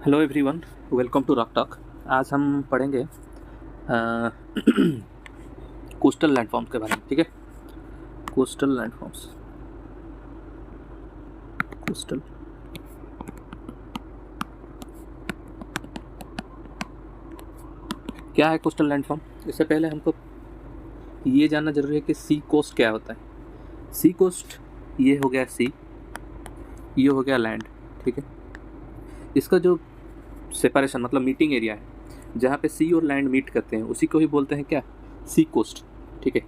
Hello everyone, welcome to Rock Talk. आज हम पढ़ेंगे कोस्टल लैंडफॉर्म्स के बारे में। ठीक है, कोस्टल लैंडफॉर्म्स। कोस्टल क्या है? कोस्टल लैंडफॉर्म, इससे पहले हमको ये जानना जरूरी है कि सी कोस्ट क्या होता है। सी कोस्ट ये हो गया सी, ये हो गया लैंड। ठीक है, इसका जो सेपरेशन मतलब मीटिंग एरिया है, जहाँ पे सी और लैंड मीट करते हैं, उसी को ही बोलते हैं क्या? सी कोस्ट। ठीक है,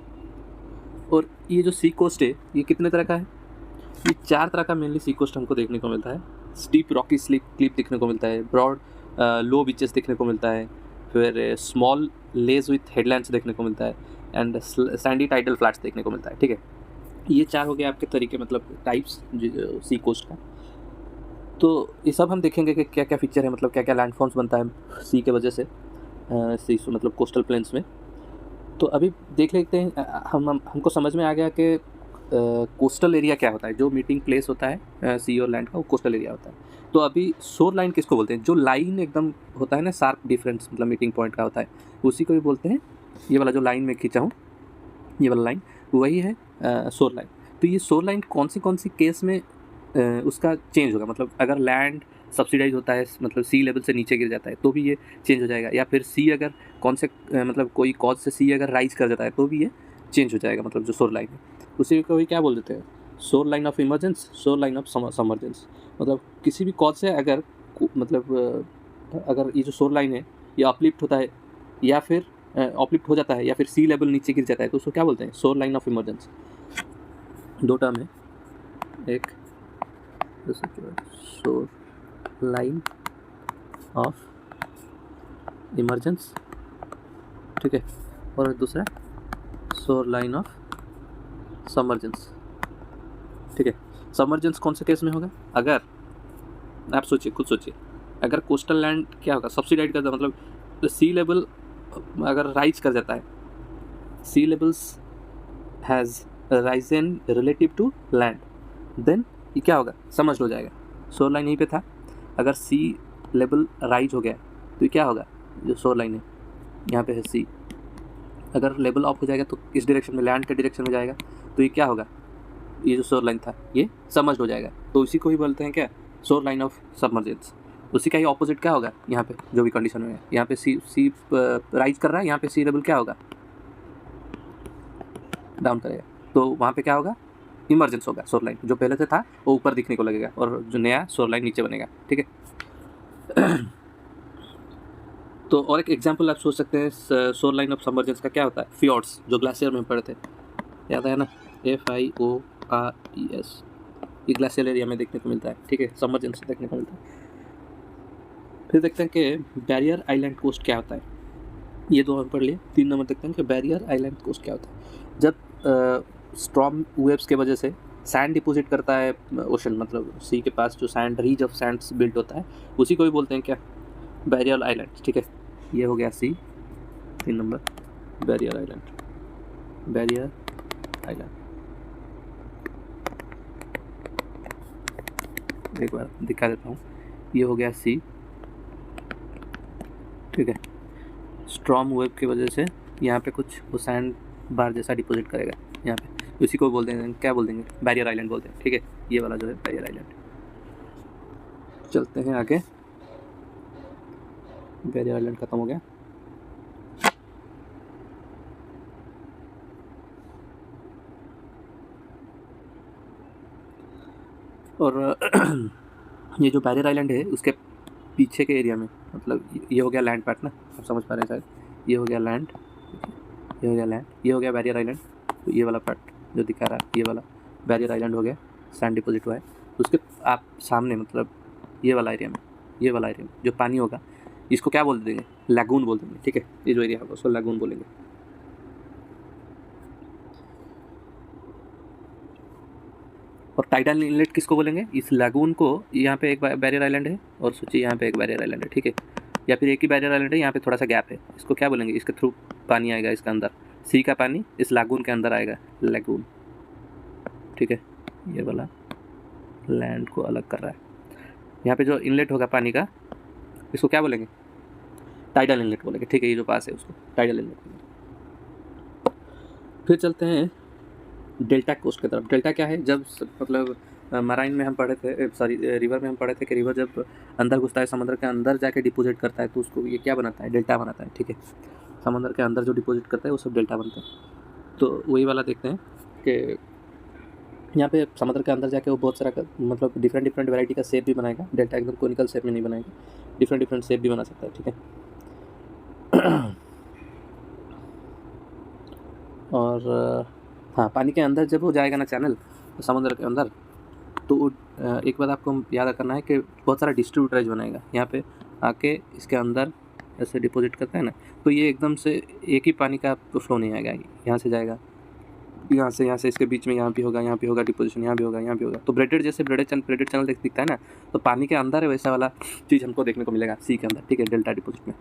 और ये जो सी कोस्ट है ये कितने तरह का है? ये 4 तरह का मेनली सी कोस्ट हमको देखने को मिलता है। स्टीप रॉकी क्लिप देखने को मिलता है, ब्रॉड लो बीचेस देखने को मिलता है, फिर स्मॉल लेज विथ हेडलैंड्स देखने को मिलता है, एंड सैंडी टाइडल फ्लैट्स देखने को मिलता है। ठीक है, ये 4 हो गए आपके तरीके, मतलब टाइप्स सी कोस्ट का। तो ये सब हम देखेंगे कि क्या क्या फीचर है, मतलब क्या क्या लैंडफॉर्म्स बनता है सी के वजह से, सी मतलब कोस्टल प्लेन्स में। तो अभी देख लेते हैं। हमको समझ में आ गया कि कोस्टल एरिया क्या होता है। जो मीटिंग प्लेस होता है सी और लैंड का, वो कोस्टल एरिया होता है। तो अभी शोर लाइन किसको बोलते हैं? जो लाइन एकदम होता है ना, शार्प डिफरेंस मतलब मीटिंग पॉइंट का होता है, उसी को भी बोलते हैं। ये वाला जो लाइन में खींचा हूँ, ये वाला लाइन वही है शोर लाइन। तो ये शोर लाइन कौन सी केस में उसका चेंज होगा? मतलब अगर लैंड सब्सिडाइज होता है, मतलब सी लेवल से नीचे गिर जाता है, तो भी ये चेंज हो जाएगा। या फिर सी अगर मतलब कोई कॉज से सी अगर राइज कर जाता है, तो भी ये चेंज हो जाएगा। मतलब जो शोर लाइन है उसी को भी क्या बोल देते हैं? Shore line of emergence, shore line of submergence. मतलब किसी भी कॉज से अगर अगर ये जो शोर लाइन है ये अपलिफ्ट होता है, या फिर अपलिफ्ट हो जाता है, या फिर सी लेवल नीचे गिर जाता है, तो उसको क्या बोलते हैं? Shore line of emergence. 2 term है, एक शोर लाइन ऑफ इमरजेंस, ठीक है, और दूसरा शोर लाइन ऑफ सबमर्जेंस। ठीक है, सबमर्जेंस कौन से केस में होगा? अगर आप सोचिए, खुद सोचिए, अगर कोस्टल लैंड क्या होगा? सब्सिडाइड करता, मतलब सी लेवल अगर राइज कर जाता है, sea levels has risen relative to land, then ये क्या होगा? समझ लो जाएगा। शोर लाइन यहीं पे था, अगर सी लेवल राइज हो गया तो ये क्या होगा? जो शोर लाइन है यहाँ पे है सी, अगर लेवल ऑफ हो जाएगा तो इस डायरेक्शन में, लैंड के डायरेक्शन में जाएगा, तो ये क्या होगा? ये जो शोर लाइन था ये सबमर्ज हो जाएगा। तो उसी को ही बोलते हैं क्या? शोर लाइन ऑफ सबमर्जेंस। उसी का ही ऑपोजिट क्या होगा? यहाँ पे जो भी कंडीशन में है, यहाँ पे सी राइज कर रहा है, यहाँ पे सी लेवल क्या होगा? डाउन करेगा। तो वहाँ पे क्या होगा? इमरजेंस होगा। शोर लाइन जो पहले से था वो ऊपर दिखने को लगेगा, और जो नया शोर लाइन नीचे बनेगा। ठीक है। तो और एक एग्जाम्पल आप सोच सकते हैं शोर लाइन ऑफ सबमर्जेंस का क्या होता है? फियोर्ड्स, जो ग्लेशियर में पढ़े थे, याद है ना? FIORES, ये ग्लेशियल एरिया में देखने को मिलता है। ठीक है, सबमर्जेंस देखने को मिलता है। फिर देखते हैं कि बैरियर आइलैंड कोस्ट क्या होता है। ये 2 हम पढ़ लिए। 3 नंबर देखते हैं कि बैरियर आइलैंड कोस्ट क्या होता है। जब स्टॉर्म वेव्स के वजह से सैंड डिपोजिट करता है ओशन, मतलब सी के पास जो सैंड, रीज ऑफ सैंड्स बिल्ट होता है, उसी को भी बोलते हैं क्या? Barrier island. ठीक है, ये हो गया सी, 3 number barrier island. Barrier island एक बार दिखा देता हूँ। ये हो गया सी। ठीक है, स्ट्रॉम वेव की वजह से यहाँ पे कुछ वो सैंड बार जैसा डिपोजिट करेगा यहाँ पे, उसी को बोल देंगे क्या? बोल देंगे बैरियर आइलैंड बोलते हैं। ठीक है, ये वाला जो है बैरियर आइलैंड। चलते हैं आगे। बैरियर आइलैंड खत्म हो गया। और ये जो बैरियर आइलैंड है उसके पीछे के एरिया में, मतलब ये हो गया लैंड पार्ट ना, आप समझ पा रहे हैं शायद। ये हो गया लैंड, ये हो गया लैंड, ये हो गया बैरियर आइलैंड। तो ये वाला पार्ट जो दिखा रहा है, ये वाला बैरियर आइलैंड हो गया, सैंड डिपोजिट हुआ है। उसके आप सामने, मतलब ये वाला एरिया में, ये वाला एरिया में जो पानी होगा, इसको क्या बोल देंगे? लैगून बोल देंगे। ठीक है, ये जो एरिया होगा उसको लैगून बोलेंगे। और टाइडल इनलेट किसको बोलेंगे? इस लैगून को। यहाँ पे एक बैरियर आइलैंड है, और सोचिए यहाँ पे एक बैरियर आइलैंड है। ठीक है, या फिर एक ही बैरियर आइलैंड है, यहाँ पे थोड़ा सा गैप है, इसको क्या बोलेंगे? इसके थ्रू पानी आएगा इसके अंदर, सी का पानी इस लैगून के अंदर आएगा, लैगून। ठीक है, ये वाला लैंड को अलग कर रहा है। यहाँ पे जो इनलेट होगा पानी का, इसको क्या बोलेंगे? टाइडल इनलेट बोलेंगे, ठीक है, ये जो पास है उसको टाइडल इनलेट बोलेंगे। फिर चलते हैं डेल्टा कोस्ट की तरफ। डेल्टा क्या है? जब मतलब मराइन में हम पढ़े थे, सॉरी रिवर में हम पढ़े थे कि रिवर जब अंदर घुसता है, समुद्र के अंदर जाके डिपोजिट करता है, तो उसको ये क्या बनाता है? डेल्टा बनाता है, ठीक है। समुद्र के अंदर जो डिपोजिट करता है वो सब डेल्टा बनते हैं। तो वही वाला देखते हैं कि यहाँ पे समुद्र के अंदर जाके वो बहुत सारा मतलब डिफरेंट डिफरेंट वैरायटी का शेप भी बनाएगा। डेल्टा एकदम कोनिकल शेप में नहीं बनाएगा, डिफरेंट डिफरेंट शेप भी बना सकता है, ठीक है। और हाँ, पानी के अंदर जब वो जाएगा ना चैनल, तो समुद्र के अंदर, तो एक बात आपको याद करना है कि बहुत सारा डिस्ट्रीब्यूटराइज बनाएगा। यहाँ पे आके इसके अंदर ऐसे डिपॉजिट करता है ना, तो ये एकदम से एक ही पानी का फ्लो नहीं आएगा। यहाँ से जाएगा, यहाँ से इसके बीच में यहाँ भी होगा डिपोजिशन, यहाँ भी होगा। तो ब्रेडेड जैसे ब्रेडेड चैनल दिखता है ना, तो पानी के अंदर है वैसा वाला चीज़ हमको देखने को मिलेगा सी के अंदर, ठीक है, डेल्टा डिपोजिट में।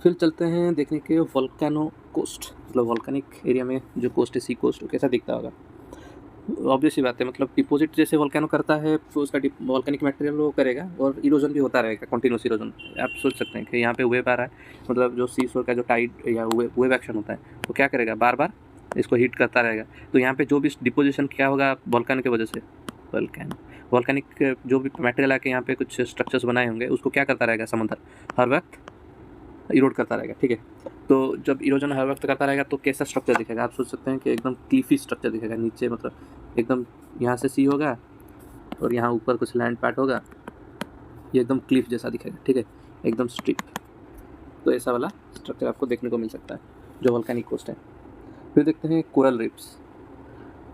फिर चलते हैं देखने के वोल्केनो कोस्ट, मतलब वॉल्केनिक एरिया में जो कोस्ट है, सी कोस्ट, कैसा दिखता होगा। ऑब्वियस सी बात है, मतलब डिपॉजिट जैसे वोल्केनो करता है तो उसका वॉल्केनिक मटेरियल वो करेगा और इरोजन भी होता रहेगा, कंटिन्यूस इरोजन। आप सोच सकते हैं कि यहाँ पे वेव आ रहा है, मतलब जो सी शोर का जो टाइड या वेव एक्शन होता है वो क्या करेगा, बार बार इसको हिट करता रहेगा। तो यहाँ पे जो भी डिपोजिशन क्या होगा वोल्केनो की वजह से, वोल्केनिक जो भी मटेरियल आके यहाँ पे कुछ स्ट्रक्चर्स बनाए होंगे, उसको क्या करता रहेगा समुद्र, हर वक्त इरोड करता रहेगा, ठीक है। तो जब इरोजन हर वक्त करता रहेगा तो कैसा स्ट्रक्चर दिखेगा? आप सोच सकते हैं कि एकदम क्लिफी स्ट्रक्चर दिखेगा नीचे, मतलब एकदम यहाँ से सी होगा और यहाँ ऊपर कुछ लैंड पार्ट होगा, ये एकदम क्लिफ जैसा दिखेगा, ठीक है, एकदम स्ट्रिप। तो ऐसा वाला स्ट्रक्चर आपको देखने को मिल सकता है जो वोल्केनिक कोस्ट है। फिर देखते हैं कोरल रिफ्स,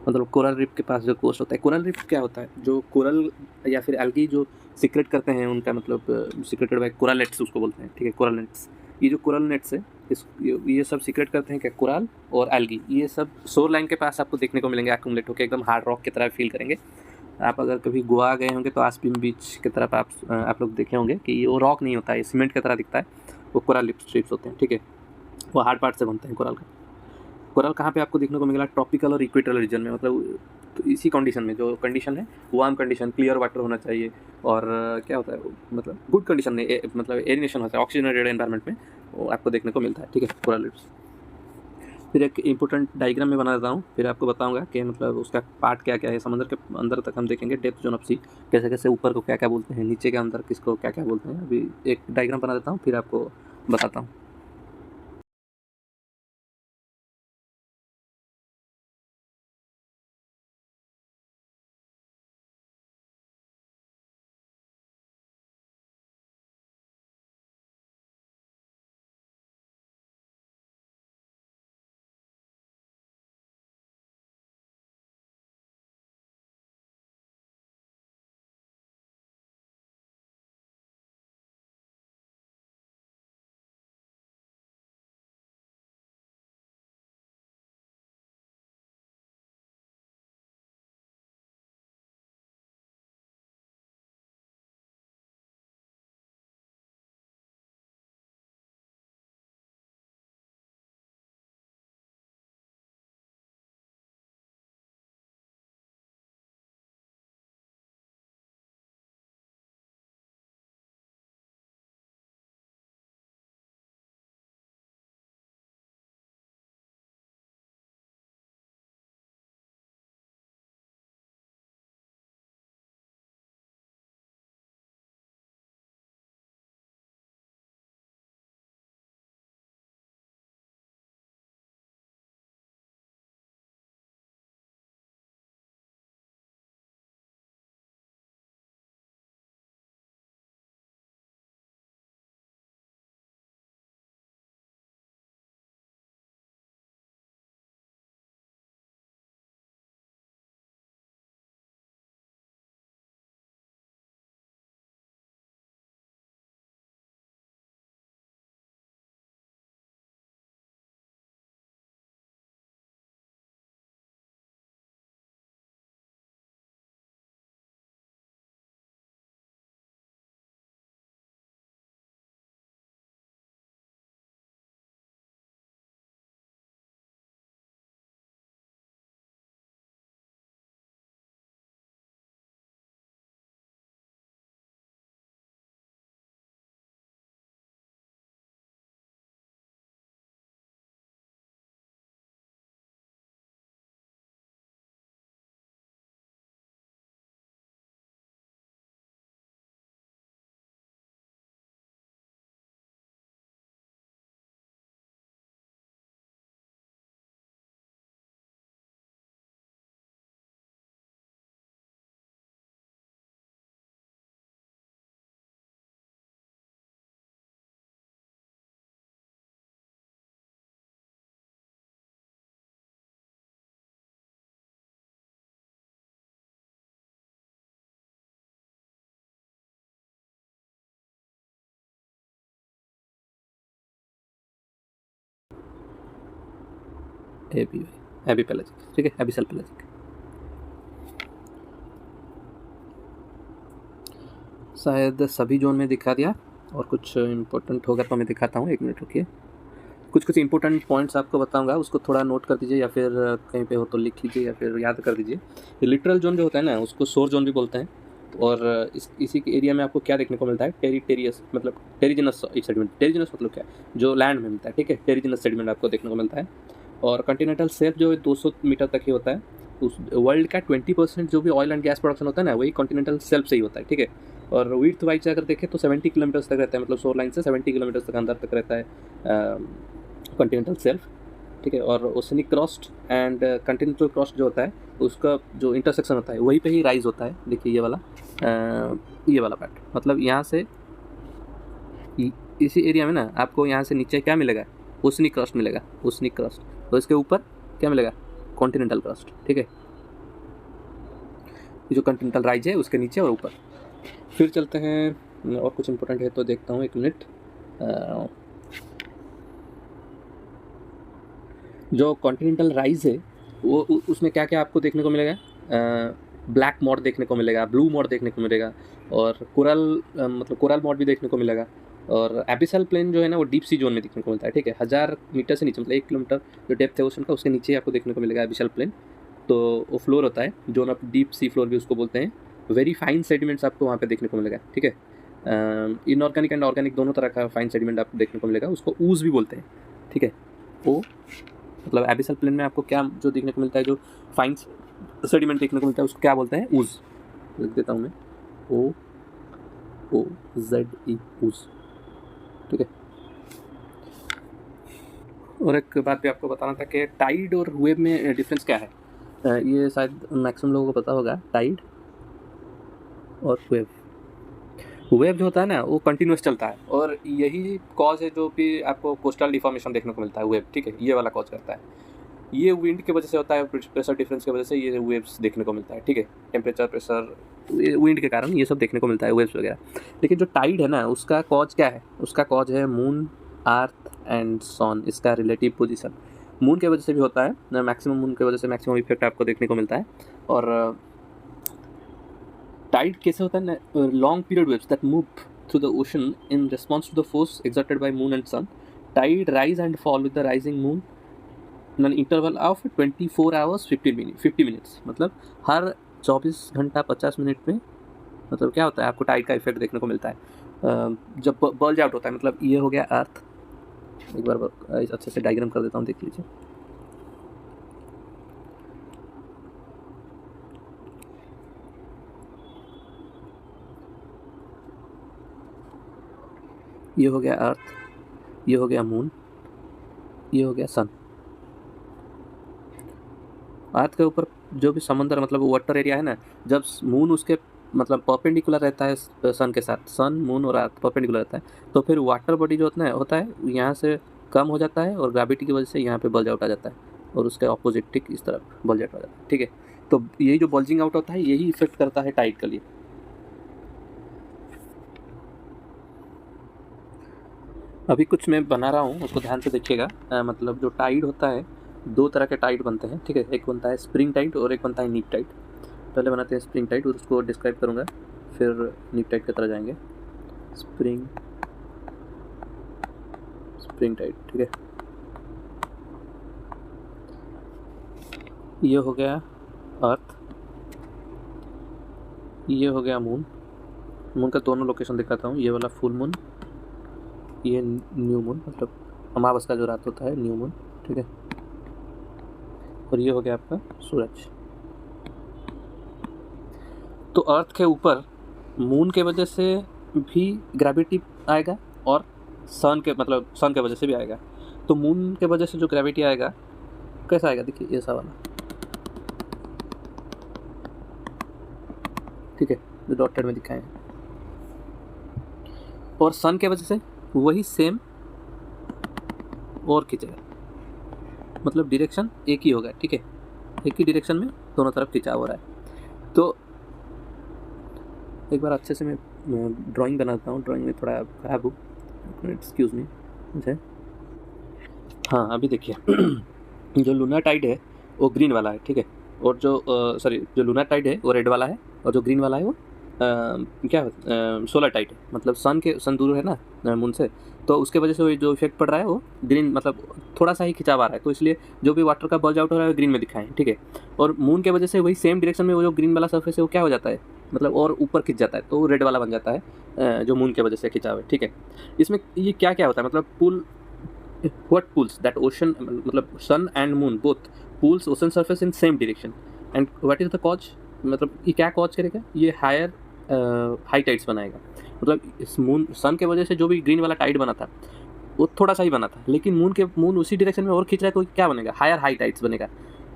मतलब कोरल रिफ के पास जो कोस्ट होता है। कोरल रिफ क्या होता है? जो कोरल या फिर एल्गी जो सिक्रेट करते हैं, उनका मतलब सिक्रेटेड बाय कोरल नेट्स उसको बोलते हैं, ठीक है, कोरल नेट्स। ये जो कोरल नेट्स है, ये सब सीक्रेट करते हैं क्या, कोरल और एल्गी, ये सब शोर लाइन के पास आपको देखने को मिलेंगे एक्यूमुलेट होकर, एकदम हार्ड रॉक की तरह फील करेंगे। आप अगर कभी गोवा गए होंगे तो आसपीम बीच की तरफ आप लोग देखे होंगे कि ये वो रॉक नहीं होता है, सीमेंट की तरह दिखता है, वो कोरल स्ट्रिप्स होते हैं, ठीक है। वो हार्ड पार्ट से बनते हैं कोरल का। कोरल कहाँ पे आपको देखने को मिलेगा? ट्रॉपिकल और इक्वेटोरियल रीजन में, मतलब तो इसी कंडीशन में, जो कंडीशन है वार्म कंडीशन, क्लियर वाटर होना चाहिए, और क्या होता है, मतलब गुड कंडीशन में, मतलब एरिनेशन होता है, ऑक्सीजनेटेड एनवायरनमेंट में वो आपको देखने को मिलता है, ठीक है, कोरल रीफ्स। फिर एक इंपॉर्टेंट डायग्राम में बना देता हूँ, फिर आपको बताऊंगा कि मतलब उसका पार्ट क्या क्या है। समुद्र के अंदर तक हम देखेंगे, डेप्थ जोन ऑफ सी, कैसे कैसे ऊपर को क्या क्या बोलते हैं, नीचे के अंदर किसको क्या क्या बोलते हैं। अभी एक डायग्राम बना देता हूँ, फिर आपको बताता हूँ। एबी पेलाजिक, ठीक है, एबिसल पेलाजिक। शायद सभी जोन में दिखा दिया, और कुछ इम्पोर्टेंट होगा तो मैं दिखाता हूँ, 1 मिनट रुकिए। कुछ इंपॉर्टेंट पॉइंट्स आपको बताऊंगा, उसको थोड़ा नोट कर दीजिए, या फिर कहीं पे हो तो लिख लीजिए, या फिर याद कर दीजिए। ये लिटरल जोन जो होता है ना, उसको शोर जोन भी बोलते हैं। और इसी के एरिया में आपको क्या देखने को मिलता है, टेरिटेरियस मतलब टेरिजिनस सेडिमेंट। टेरिजिनस मतलब क्या है, जो लैंड में मिलता है, ठीक है, टेरिजिनस सेडिमेंट आपको देखने को मिलता है। और कंटिनेंटल शेल्फ जो 200 मीटर तक ही होता है। उस वर्ल्ड का 20% जो भी ऑयल एंड गैस प्रोडक्शन होता है ना, वही कॉन्टिनेंटल शेल्फ से ही होता है, ठीक है। और विड्थ वाइज अगर देखें तो 70 किलोमीटर्स तक रहता है, मतलब शोर लाइन से 70 किलोमीटर्स तक अंदर तक रहता है कॉन्टिनेंटल शेल्फ, ठीक है। और oceanic crust and continental crust जो होता है, उसका जो इंटरसेक्शन होता है वहीं पे ही राइज होता है। देखिए ये वाला पार्ट, मतलब यहाँ से इसी एरिया में ना आपको यहाँ से नीचे क्या मिलेगा, ओशनिक क्रस्ट मिलेगा, ओशनिक क्रस्ट। तो इसके ऊपर क्या मिलेगा, कॉन्टिनेंटल क्रस्ट, ठीक है। ये जो कॉन्टिनेंटल राइज है उसके नीचे और ऊपर। फिर चलते हैं, और कुछ इंपॉर्टेंट है तो देखता हूँ, 1 मिनट। जो कॉन्टिनेंटल राइज है वो उसमें क्या क्या आपको देखने को मिलेगा, ब्लैक मॉड देखने को मिलेगा, ब्लू मॉड देखने को मिलेगा, और कोरल मतलब कोरल मॉड भी देखने को मिलेगा। और एबिसल प्लेन जो है ना, वो डीप सी जोन में देखने को मिलता है, ठीक है। 1000 मीटर से नीचे, मतलब 1 किलोमीटर जो डेप्थ है ओशन का, उसके नीचे आपको देखने को मिलेगा एबिसल प्लेन। तो वो फ्लोर होता है, zone of deep sea floor भी उसको बोलते हैं। वेरी फाइन सेडिमेंट्स आपको वहाँ पे देखने को मिलेगा, ठीक है। इनऑर्गेनिक एंड ऑर्गेनिक दोनों तरह का फाइन सेडिमेंट आपको देखने को मिलेगा, उसको ऊज भी बोलते हैं, ठीक है। वो मतलब एबिसल प्लेन में आपको क्या जो देखने को मिलता है, जो फाइन सेडिमेंट देखने को मिलता है, उसको क्या बोलते हैं, ऊज। लिख देता हूँ मैं, OOZE, ऊज, ठीक है। और एक बात भी आपको बताना था कि टाइड और वेव में डिफरेंस क्या है। ये शायद मैक्सिमम लोगों को पता होगा, टाइड और वेव। वेव जो होता है ना, वो कंटिन्यूस चलता है, और यही कॉज है जो भी आपको कोस्टल डिफॉर्मेशन देखने को मिलता है, वेव, ठीक है। ये वाला कॉज करता है, ये विंड की वजह से होता है, प्रेशर डिफरेंस की वजह से ये वेव्स देखने को मिलता है, ठीक है। टेम्परेचर, प्रेशर, विंड के कारण ये सब देखने को मिलता है, वेव्स वगैरह। लेकिन जो टाइड है ना, उसका कॉज क्या है, उसका कॉज है मून, अर्थ एंड सन, इसका रिलेटिव पोजीशन। मून की वजह से भी होता है, मैक्सिमम मून की वजह से मैक्सिमम इफेक्ट आपको देखने को मिलता है। और टाइड कैसे होता है ना, long period waves that move through the ocean in response to the force exerted by moon and sun. Tide rise and fall with the rising moon in interval of 24 hours 50 minutes. मतलब हर 24 घंटा 50 minute में मतलब क्या होता है, आपको Tide का इफेक्ट देखने को मिलता है जब बल्ज आउट होता है। मतलब ये हो गया अर्थ, एक बार अच्छे से डायग्राम कर देता हूँ, देख लीजिए। ये हो गया अर्थ, ये हो गया मून, ये हो गया सन। अर्थ के ऊपर जो भी समंदर मतलब वाटर एरिया है ना, जब मून उसके मतलब परपेंडिकुलर रहता है सन के साथ, सन, मून और अर्थ परपेंडिकुलर रहता है, तो फिर वाटर बॉडी जो होता है यहाँ से कम हो जाता है, और ग्रेविटी की वजह से यहाँ पे बल्ज आउट आ जाता है, और उसके ऑपोजिट ठीक इस तरफ बल्ज आउट आ जाता है, ठीक है। तो यही जो बल्जिंग आउट होता है, यही इफेक्ट करता है टाइड के लिए। अभी कुछ मैं बना रहा हूँ, उसको ध्यान से देखिएगा। मतलब जो टाइड होता है, 2 तरह के टाइड बनते हैं, ठीक है। एक बनता है स्प्रिंग टाइड और एक बनता है नीप टाइड। पहले बनाते हैं स्प्रिंग टाइड, और उसको डिस्क्राइब करूँगा, फिर नीप टाइड की तरह जाएंगे। स्प्रिंग टाइड, ठीक है। ये हो गया अर्थ, ये हो गया मून। मून का दोनों लोकेशन दिखाता हूँ, ये वाला फुल मून, ये न्यू मून, मतलब अमावस का जो रात होता है, न्यू मून, ठीक है। और ये हो गया आपका सूरज। तो अर्थ के ऊपर मून के वजह से भी ग्रेविटी आएगा, और सन के वजह से भी आएगा। तो मून के वजह से जो ग्रेविटी आएगा, कैसा आएगा, देखिए ऐसा वाला, ठीक है, जो डॉटेड में दिखाए हैं। और सन के वजह से वही सेम और खींचेगा, मतलब डायरेक्शन एक ही होगा, ठीक है। एक ही डायरेक्शन में दोनों तरफ खिंचाव हो रहा है। तो एक बार अच्छे से मैं ड्राइंग बनाता हूँ, ड्राइंग में थोड़ा खराब हूँ, एक्सक्यूज़ मी मुझे। हाँ, अभी देखिए जो लूनर टाइड है वो ग्रीन वाला है, ठीक है, और जो जो लूनर टाइड है वो रेड वाला है, और जो ग्रीन वाला है वो क्या सोलर टाइड है। मतलब सन दूर है ना मून से, तो उसके वजह से जो इफेक्ट पड़ रहा है वो ग्रीन, मतलब थोड़ा सा ही खिंचाव आ रहा है, तो इसलिए जो भी वाटर का बल्ज आउट हो रहा है वो ग्रीन में दिखाएं, ठीक है। और मून के वजह से वही सेम डायरेक्शन में वो जो ग्रीन वाला सरफेस है वो क्या हो जाता है, मतलब और ऊपर खिंच जाता है, तो वो रेड वाला बन जाता है जो मून के वजह से खिंचाव है, ठीक है। इसमें ये क्या क्या होता है, मतलब पुल what pulls that ocean, मतलब sun and moon both pulls ocean surface in same direction, and what is the cause, मतलब ये क्या कॉज करेगा, ये हायर हाई टाइड्स बनाएगा। मतलब इस सन के वजह से जो भी ग्रीन वाला टाइड बना था वो थोड़ा सा ही बना था, लेकिन मून उसी डायरेक्शन में और खींच रहा है, तो क्या बनेगा, हायर हाई टाइड्स बनेगा।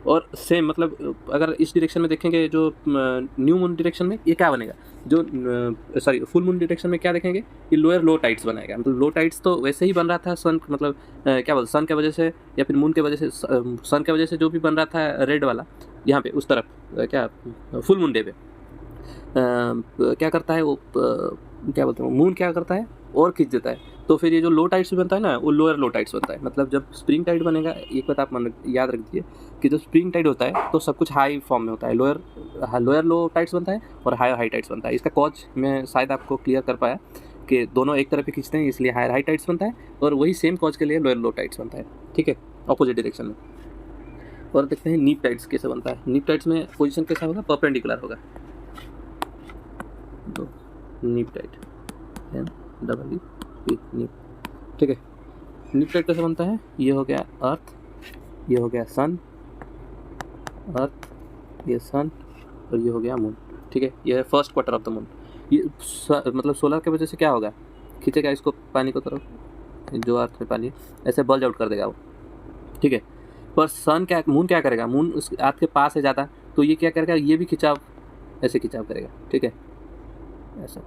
और सेम मतलब अगर इस डायरेक्शन में देखेंगे जो न्यू मून डायरेक्शन में ये क्या बनेगा, जो फुल मून डायरेक्शन में क्या देखेंगे, ये लोअर लो टाइड्स बनाएगा। मतलब लो टाइड्स तो वैसे ही बन रहा था सन, मतलब क्या बोलते सन के वजह से या फिर मून के वजह से, सन के वजह से जो भी बन रहा था रेड वाला यहाँ पे उस तरफ क्या फुल मून डे पे क्या करता है वो क्या बोलते हैं, मून क्या करता है और खींच देता है, तो फिर ये जो लो टाइड्स बनता है ना वो लोअर लो टाइड्स बनता है। मतलब जब स्प्रिंग टाइड बनेगा, एक बात आप याद रख दीजिए कि जब स्प्रिंग टाइड होता है तो सब कुछ हाई फॉर्म में होता है, लोअर लो टाइड्स बनता है और हायर हाई टाइड्स बनता है। इसका कॉज मैं शायद आपको क्लियर कर पाया कि दोनों एक तरफ ही खींचते हैं, इसलिए हायर हाई टाइड्स बनता है, और वही सेम कॉज के लिए लोअर लो टाइड्स बनता है, ठीक है, अपोजिट डायरेक्शन में। और देखते हैं नीप टाइड्स कैसे बनता है। नीप टाइड्स में पोजीशन कैसा होगा, परपेंडिकुलर होगा, तो नीप टाइड नीप, ठीक है। नीप टाइड कैसे बनता है, ये हो गया अर्थ, ये हो गया सन, अर्थ, ये सन, और ये हो गया मून, ठीक है। ये है first quarter of the moon. ये मतलब सोलर के वजह से क्या होगा, खींचेगा इसको पानी को तरफ, जो अर्थ में पानी है ऐसे बल्ज आउट कर देगा वो, ठीक है। पर मून क्या करेगा, मून उस अर्थ के पास है ज़्यादा, तो ये क्या करेगा, ये भी खिंचाव ऐसे खिंचाव करेगा, ठीक है, ऐसा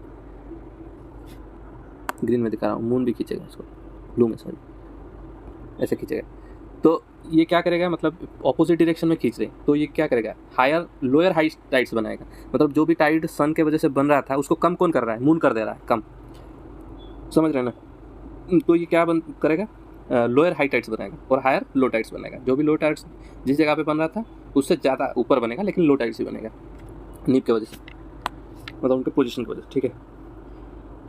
ग्रीन में दिखा रहा हूँ, मून भी खींचेगा इसको, ब्लू में सॉरी, ऐसे खींचेगा। तो ये क्या करेगा, मतलब ऑपोजिट डायरेक्शन में खींच रहे हैं, तो ये क्या करेगा, लोअर हाई टाइड्स बनाएगा। मतलब जो भी टाइड सन के वजह से बन रहा था उसको कम कौन कर रहा है, मून कर दे रहा है कम, समझ रहे हैं ना। तो ये क्या करेगा, लोअर हाई टाइड्स बनाएगा और हायर लो टाइड्स बनाएगा। जो भी लो टाइड्स जिस जगह पे बन रहा था उससे ज़्यादा ऊपर बनेगा, लेकिन लो टाइड्स ही बनेगा नीप की वजह से, मतलब उनके पोजीशन की वजह से, ठीक है।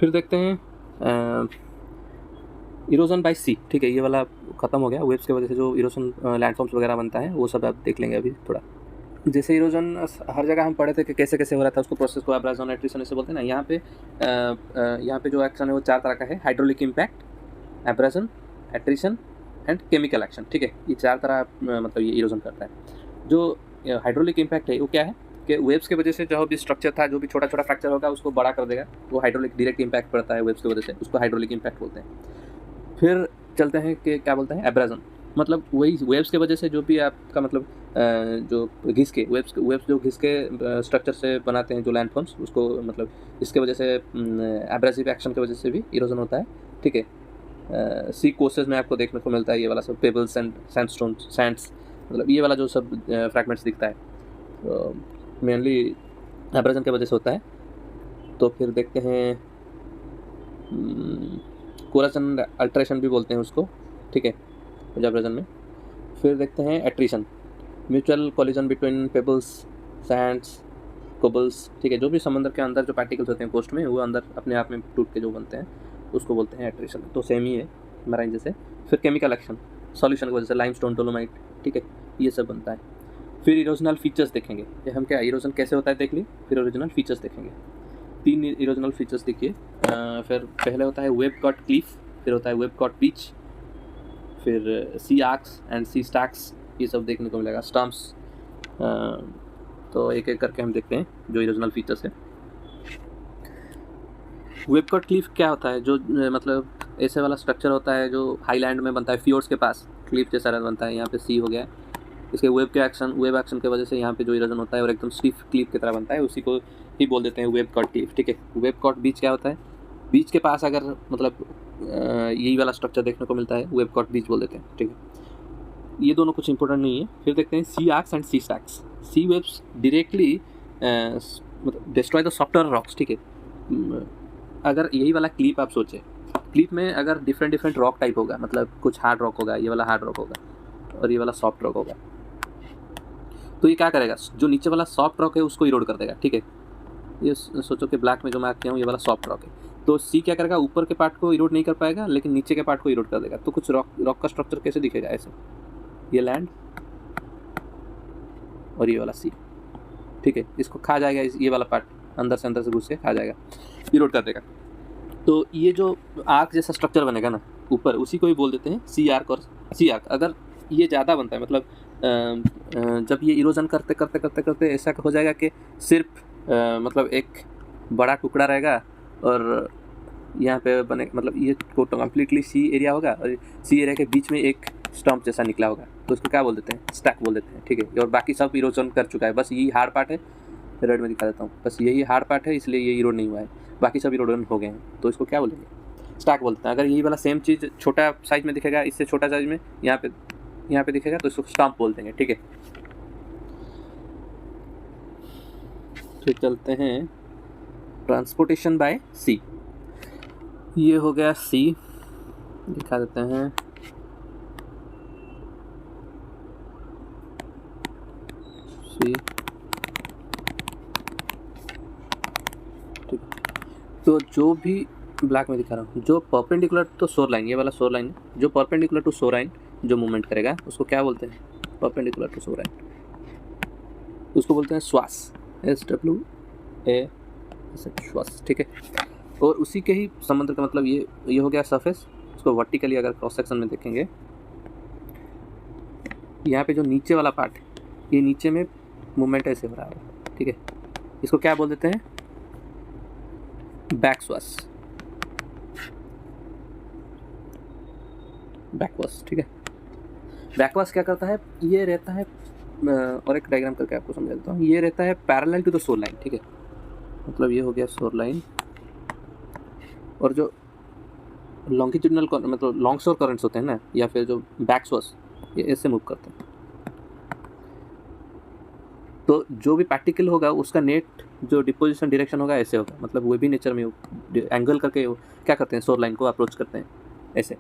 फिर देखते हैं इरोजन बाय सी, ठीक है, ये वाला ख़त्म हो गया। वेव्स की वजह से जो इरोजन लैंडफॉर्म्स वगैरह बनता है वो सब आप देख लेंगे अभी थोड़ा। जैसे इरोजन हर जगह हम पढ़े थे कि कैसे कैसे हो रहा था, उसको प्रोसेस को एब्राजन एट्रिशन ऐसे बोलते हैं ना। यहाँ पे जो एक्शन है वो 4 तरह का है, hydraulic impact, abrasion, attrition and chemical action, ठीक है। ये 4 तरह मतलब ये इरोजन करता है। जो हाइड्रोलिक इम्पैक्ट है वो क्या है कि वेव्स की वजह से जो भी स्ट्रक्चर था, जो भी छोटा छोटा फ्रैक्चर होगा उसको बड़ा कर देगा, वो हाइड्रोलिक डायरेक्ट इम्पैक्ट पड़ता है वेव्स की वजह से, उसको हाइड्रोलिक इम्पैक्ट बोलते हैं। फिर चलते हैं कि क्या बोलते हैं, एब्राजन, मतलब वही वेव्स के वजह से जो भी आपका मतलब जो घिस के वेव्स जो घिस के स्ट्रक्चर से बनाते हैं जो लैंडफॉर्म्स, उसको मतलब इसके वजह से एब्रेसिव एक्शन की वजह से भी इरोजन होता है, ठीक है। सी कोर्सेज में आपको देखने को मिलता है ये वाला सब पेबल्स एंड सैंडस्टोन सैंड्स, मतलब ये वाला जो सब फ्रैगमेंट्स दिखता है तो मेनली एब्रेजन की वजह से होता है। तो फिर देखते हैं कोराजन अल्ट्रेशन भी बोलते हैं उसको, ठीक है, एब्रेजन में। फिर देखते हैं attrition, mutual collision between pebbles, sands, cobbles, ठीक है, जो भी समंदर के अंदर जो पार्टिकल्स होते हैं कोस्ट में, वो अंदर अपने आप में टूट के जो बनते हैं उसको बोलते हैं एट्रिशन। तो सेम ही है मराइन जैसे। फिर केमिकल एक्शन, सॉल्यूशन की वजह से लाइमस्टोन, डोलोमाइट, ठीक है, ये सब बनता है। फिर इरोजनल फीचर्स देखेंगे कि हम क्या इरोजन कैसे होता है देख ली, फिर ओरिजिनल फीचर्स देखेंगे। 3 इरोजनल फीचर्स देखिए। फिर पहले होता है वेब कट क्लिफ, फिर होता है वेब कट बीच, फिर सी आर्क्स एंड सी स्टैक्स, ये सब देखने को मिलेगा, स्टम्प्स। तो एक एक करके हम देखते हैं जो इरोजनल फीचर्स है। वेब कट क्लिफ क्या होता है, जो मतलब ऐसे वाला स्ट्रक्चर होता है जो हाईलैंड में बनता है, फ्योर्ड्स के पास क्लिफ जैसा बनता है। यहाँ पे सी हो गया, इसके वेब एक्शन की वजह से यहाँ पे जो इरोजन होता है और एकदम स्टिफ क्लिफ की तरह बनता है, उसी को ही बोल देते हैं वेब कट क्लिफ, ठीक है। वेब कट बीच क्या होता है, बीच के पास अगर मतलब यही वाला स्ट्रक्चर देखने को मिलता है, वेब कट बीच बोल देते हैं, ठीक है। ये दोनों कुछ इंपॉर्टेंट नहीं है। फिर देखते हैं sea arches and sea stacks. Sea waves directly मतलब डिस्ट्रॉय द सॉफ्टवेयर रॉक्स, ठीक है। अगर यही वाला क्लिप आप सोचें, क्लिप में अगर डिफरेंट रॉक टाइप होगा, मतलब कुछ हार्ड रॉक होगा, ये वाला हार्ड रॉक होगा, और ये वाला सॉफ्ट रॉक होगा। तो ये क्या करेगा, जो नीचे वाला सॉफ्ट रॉक है उसको इरोड कर देगा, ठीक है। ये सोचो कि ब्लैक में जो मार्क किया हूँ ये वाला सॉफ्ट रॉक है, तो सी क्या करेगा, ऊपर के पार्ट को इरोड नहीं कर पाएगा लेकिन नीचे के पार्ट को इरोड कर देगा। तो कुछ रॉक का स्ट्रक्चर कैसे दिखेगा, ऐसे, ये लैंड और ये वाला सी, ठीक है। इसको खा जाएगा, ये वाला पार्ट अंदर से घुस के खा जाएगा, इरोड कर देगा। तो ये जो आर्क जैसा स्ट्रक्चर बनेगा ना ऊपर, उसी को ही बोल देते हैं सी आर्क। और सी आर्क अगर ये ज़्यादा बनता है, मतलब जब ये इरोजन करते करते करते करते ऐसा हो जाएगा कि सिर्फ मतलब एक बड़ा टुकड़ा रहेगा और यहाँ पे बने, मतलब ये कम्प्लीटली सी एरिया होगा और सी एरिया के बीच में एक स्टम्प जैसा निकला होगा, तो उसको क्या बोल देते हैं, स्टैक बोल देते हैं, ठीक है। और बाकी सब इरोजन कर चुका है, बस यही हार्ड पार्ट है, रेड में दिखा देता हूँ, बस यही हार्ड पार्ट है इसलिए ये इरोड नहीं हुआ है, बाकी सब इरोडन हो गए हैं, तो इसको क्या बोलेंगे, स्टैक बोलते हैं। अगर यही वाला सेम चीज़ छोटा साइज में दिखेगा, इससे छोटा साइज में यहाँ पे दिखेगा, तो इसको स्टम्प बोल देंगे, ठीक है। फिर चलते हैं ट्रांसपोर्टेशन बाय सी। ये हो गया सी, दिखा देते हैं, सी, ठीक। तो जो भी ब्लैक में दिखा रहा हूँ, जो परपेंडिकुलर टू शोर लाइन, ये वाला शोर लाइन, जो परपेंडिकुलर टू शोर लाइन जो मूवमेंट करेगा उसको क्या बोलते हैं, परपेंडिकुलर टू शोर लाइन, उसको बोलते हैं श्वास, SWA, श्वास, ठीक है। और उसी के ही समुद्र का मतलब ये हो गया सरफेस। उसको वर्टिकली अगर क्रॉस सेक्शन में देखेंगे, यहाँ पे जो नीचे वाला पार्ट है, ये नीचे में मूवमेंट ऐसे हो रहा है, ठीक है। इसको क्या बोल देते हैं, बैकश्वास, बैकवास, ठीक है। बैकवास क्या करता है, ये रहता है, और एक डायग्राम करके आपको समझा देता हूँ, ये रहता है parallel to the shoreline, ठीक है। मतलब ये हो गया शोर लाइन, और जो लॉन्गिट्यूडनल मतलब लॉन्ग शोर करंट्स होते हैं ना, या फिर जो बैकश्वास, ये ऐसे मूव करते हैं। तो जो भी पार्टिकल होगा उसका नेट जो डिपोजिशन डायरेक्शन होगा ऐसे होगा, मतलब वो भी नेचर में एंगल करके क्या करते हैं, शोर लाइन को अप्रोच करते हैं ऐसे,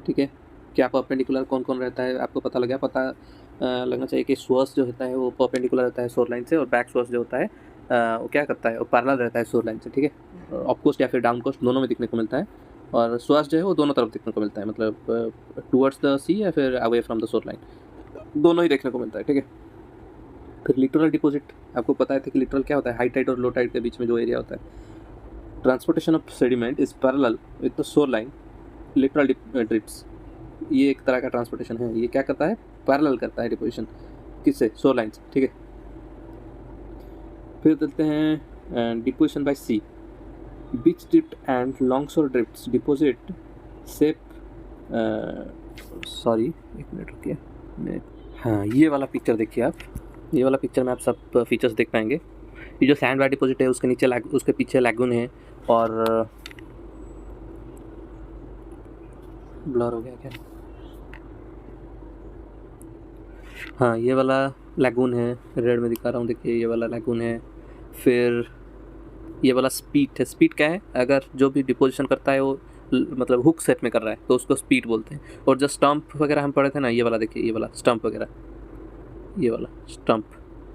ठीक है। क्या परपेंडिकुलर कौन कौन रहता है आपको पता लगना चाहिए कि श्वास जो होता है वो परपेंडिकुलर रहता है शोर लाइन से, और बैक श्वास जो होता है वो क्या करता है, वो पैरेलल रहता है शोर लाइन से, ठीक है। अप कोस्ट या फिर डाउन कोस्ट दोनों में दिखने को मिलता है, और श्वास जो है वो दोनों तरफ देखने को मिलता है, मतलब टुवर्ड्स द सी या फिर away from the shore line, दोनों ही देखने को मिलता है, ठीक है। फिर लिटरल डिपॉजिट, आपको पता है कि लिटरल क्या होता है, हाई टाइड और लो टाइड के बीच में जो एरिया होता है। Transportation of sediment is parallel with the shore line, literal drips, ये एक तरह का ट्रांसपोर्टेशन है। ये क्या करता है, पैरेलल करता है डिपोजिशन, किससे, शोर लाइन से, ठीक है। फिर चलते हैं deposition by sea. Beach drift and long shore drifts deposit सेप, सॉरी एक मिनट रुकिए, हाँ ये वाला पिक्चर देखिए आप, ये वाला पिक्चर में आप सब फीचर्स देख पाएंगे। ये जो सैंड बार डिपोजिट है उसके नीचे उसके पीछे लैगून है, और ब्लर हो गया क्या, हाँ ये वाला लैगून है, रेड में दिखा रहा हूँ, देखिए ये वाला लैगून है। फिर ये वाला स्पीट है, स्पीट क्या है, अगर जो भी डिपोजिशन करता है वो मतलब हुक सेट में कर रहा है तो उसको स्पीड बोलते हैं। और जो स्टम्प वगैरह हम पढ़े थे ना, ये वाला देखिए, ये वाला स्टम्प वगैरह, ये वाला स्टम्प,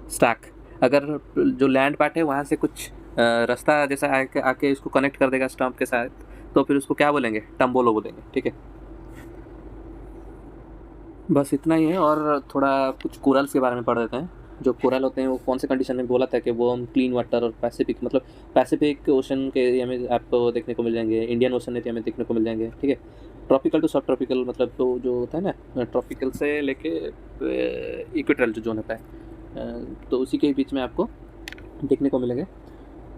स्टैक, अगर जो लैंड पार्ट है वहाँ से कुछ रास्ता जैसा आके इसको कनेक्ट कर देगा स्टम्प के साथ, तो फिर उसको क्या बोलेंगे, टम्बोलो बोलेंगे, ठीक है। बस इतना ही है, और थोड़ा कुछ कोरल्स के बारे में पढ़ देते हैं। जो कोरल होते हैं वो कौन से कंडीशन में, बोला था कि वो हम क्लीन वाटर और पैसिफिक, मतलब पैसिफिक ओशन के एरिया में आपको देखने को मिल जाएंगे, इंडियन ओशन एरिया में देखने को मिल जाएंगे, ठीक है। ट्रॉपिकल टू सब ट्रॉपिकल, मतलब तो जो होता है ना, ट्रॉपिकल से लेके इक्वेटोरियल जो जोन होता है, तो उसी के बीच में आपको देखने को मिलेंगे।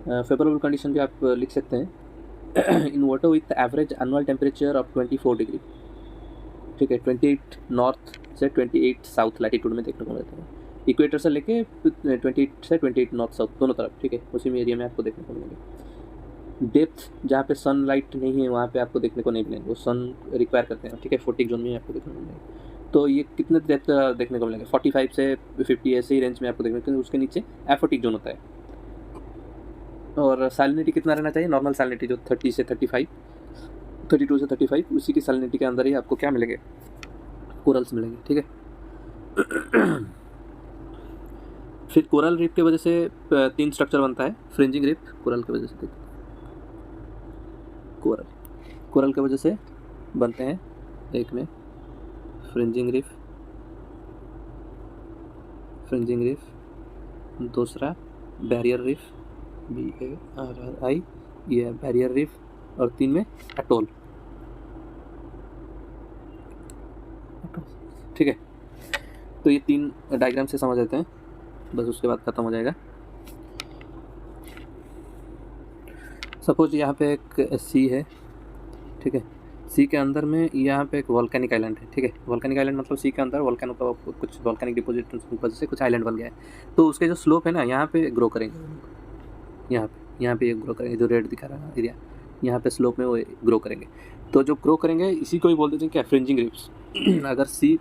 फेवरेबल कंडीशन भी आप लिख सकते हैं, in water with average annual temperature of 24 degree, ठीक है। 28 नॉर्थ से 28 साउथ लैटिट्यूड में देखने को मिलता है, इक्वेटर से लेके 28 से 28 नॉर्थ साउथ दोनों तरफ, ठीक है, उसी में एरिया में आपको देखने को मिलेंगे। डेप्थ जहाँ पे सनलाइट नहीं है वहाँ पे आपको देखने को नहीं मिलेंगे, वो सन रिक्वायर करते हैं, ठीक है, 40 जोन में आपको देखने को मिलेंगे। तो ये कितने डेप्थ देखने को मिलेंगे, 45 से 50 ऐसे ही रेंज में आपको देखने को मिलेंगे। उसके नीचे एफोटिक जोन होता है। और सैलिनिटी कितना रहना चाहिए, नॉर्मल सैलिनिटी जो 30 से 35 32 से 35 उसी की सैलिनिटी के अंदर ही आपको क्या मिलेंगे, कोरल्स मिलेंगे, ठीक है। फिर कोरल रीफ के वजह से 3 स्ट्रक्चर बनता है। फ्रिंजिंग रीफ कोरल की वजह से, देखिए कोरल की वजह से बनते हैं, एक में फ्रिंजिंग रीफ, दूसरा बैरियर रीफ, BARRI, ये है बैरियर रीफ, और 3 में एटोल, ठीक है। तो ये 3 डायग्राम से समझ लेते हैं, बस उसके बाद ख़त्म हो जाएगा। सपोज यहाँ पे एक सी है, ठीक है। सी के अंदर में यहाँ पे एक वॉल्केनिक आइलैंड है, ठीक है। वॉल्केनिक आइलैंड मतलब सी के अंदर वॉल्केनो का कुछ वॉल्केनिक डिपोजिट की वजह से कुछ आइलैंड बन गया है। तो उसके जो स्लोप है ना, यहाँ पे ग्रो करेंगे, यहाँ पे ये ग्रो करेंगे, जो रेड दिखा रहा है एरिया, यहाँ पे स्लोप में वो ग्रो करेंगे। तो जो ग्रो करेंगे इसी को ही बोल देते हैं क्या, फ्रिंजिंग रीफ्स। अगर सी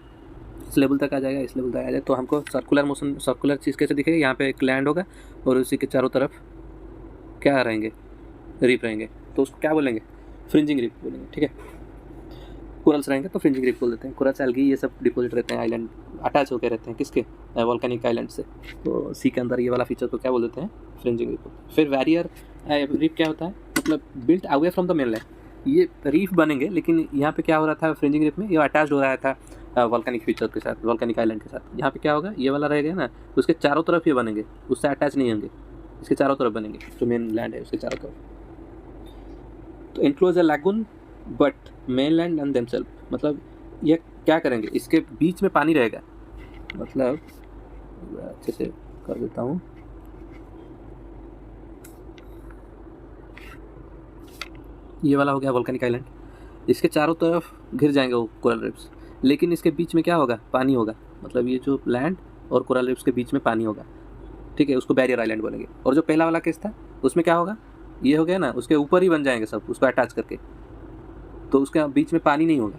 इस लेवल तक आ जाएगा, इस लेवल तक आ जाए, तो हमको सर्कुलर चीज़ कैसे दिखेगी, यहाँ पे एक लैंड होगा और उसी के चारों तरफ क्या रहेंगे, रीफ रहेंगे, तो उसको क्या बोलेंगे, फ्रिंजिंग रीफ बोलेंगे, ठीक है। कोरल्स रहेंगे तो फ्रिंजिंग रीफ बोल देते हैं। कोरल्स, एल्गी, ये सब डिपोजिट रहते हैं, आइलैंड अटैच होकर रहते हैं किसके, वॉल्केनिक आइलैंड से। तो सी के अंदर ये वाला फीचर को क्या बोल देते हैं, फ्रिंजिंग रीफ। फिर बैरियर रीफ क्या होता है, मतलब built away from the mainland. ये रीफ बनेंगे, लेकिन यहाँ पे क्या हो रहा था फ्रिंजिंग रीफ में, ये अटैच हो रहा था वॉल्केनिक फीचर के साथ, वॉल्केनिक आइलैंड के साथ। यहाँ पे क्या होगा, ये वाला रहेगा ना, उसके चारों तरफ ये बनेंगे, उससे अटैच नहीं होंगे, इसके चारों तरफ बनेंगे, जो मेन लैंड है उसके चारों तरफ। तो enclose a lagoon but mainland and themself, मतलब ये क्या करेंगे, इसके बीच में पानी रहेगा, मतलब अच्छे से कर देता हूँ, ये वाला हो गया वॉल्केनिक आइलैंड, इसके चारों तरफ घिर जाएंगे वो कोरल रीफ्स, लेकिन इसके बीच में क्या होगा, पानी होगा, मतलब ये जो लैंड और कोरल रीफ्स के बीच में पानी होगा, ठीक है, उसको बैरियर आइलैंड बोलेंगे। और जो पहला वाला केस था उसमें क्या होगा, ये हो गया ना, उसके ऊपर ही बन जाएंगे सब, उसको अटैच करके, तो उसके बीच में पानी नहीं होगा।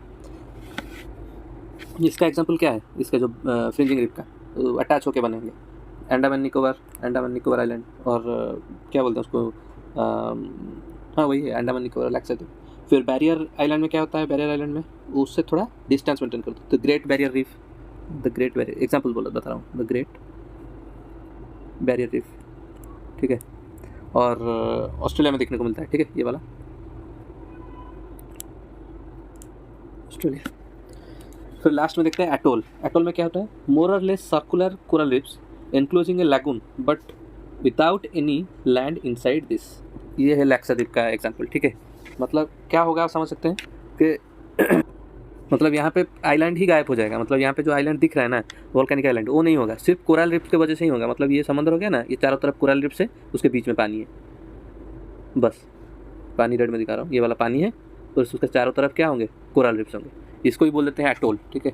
इसका एग्जांपल क्या है, इसका जो फ्रिंजिंग रीफ का अटैच होके बनेंगे, अंडमान निकोबार आइलैंड, और क्या बोलते हैं उसको, हाँ वही है, अंडमान निकोबार लैक्साद्वीप। फिर बैरियर आइलैंड में क्या होता है, बैरियर आइलैंड में उससे थोड़ा डिस्टेंस मेंटेन करते हैं। The great barrier reef, the great barrier example बता रहा हूँ, द ग्रेट बैरियर रीफ, ठीक है। और ऑस्ट्रेलिया में देखने को मिलता है, ठीक है, ये वाला ऑस्ट्रेलिया। फिर लास्ट में देखते हैं एटोल। एटोल में क्या होता है, मोर और less circular coral reefs enclosing A lagoon but without any land inside this. ये है लैक्साद्वीप का एग्जांपल, ठीक है। मतलब क्या होगा, आप समझ सकते हैं कि मतलब यहाँ पे आइलैंड ही गायब हो जाएगा, मतलब यहाँ पे जो आइलैंड दिख रहा है ना, वॉल्केनिक आइलैंड, वो नहीं होगा, सिर्फ कोरल रीफ्स की वजह से ही होगा। मतलब ये समंदर हो गया ना, ये चारों तरफ कोरल रीफ्स है, उसके बीच में पानी है, बस पानी रेड में दिखा रहा हूँ, ये वाला पानी है, और उसके चारों तरफ क्या होंगे, कोरल रीफ्स होंगे। इसको ही बोल देते हैं एटोल, ठीक है,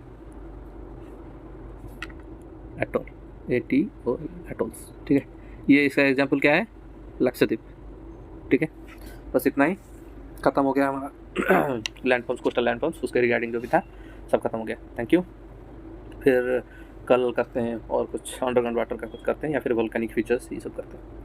एटोल, ATOL, एटोल्स, ठीक है। ये इसका एग्जांपल क्या है, लक्षद्वीप, ठीक है। बस इतना ही, ख़त्म हो गया हमारा लैंडफॉर्म्स, कोस्टल लैंडफॉर्म्स, उसके रिगार्डिंग जो भी था सब खत्म हो गया। Thank you. फिर कल करते हैं और कुछ अंडरग्राउंड वाटर का कुछ करते हैं, या फिर वोल्केनिक फीचर्स, ये सब करते हैं।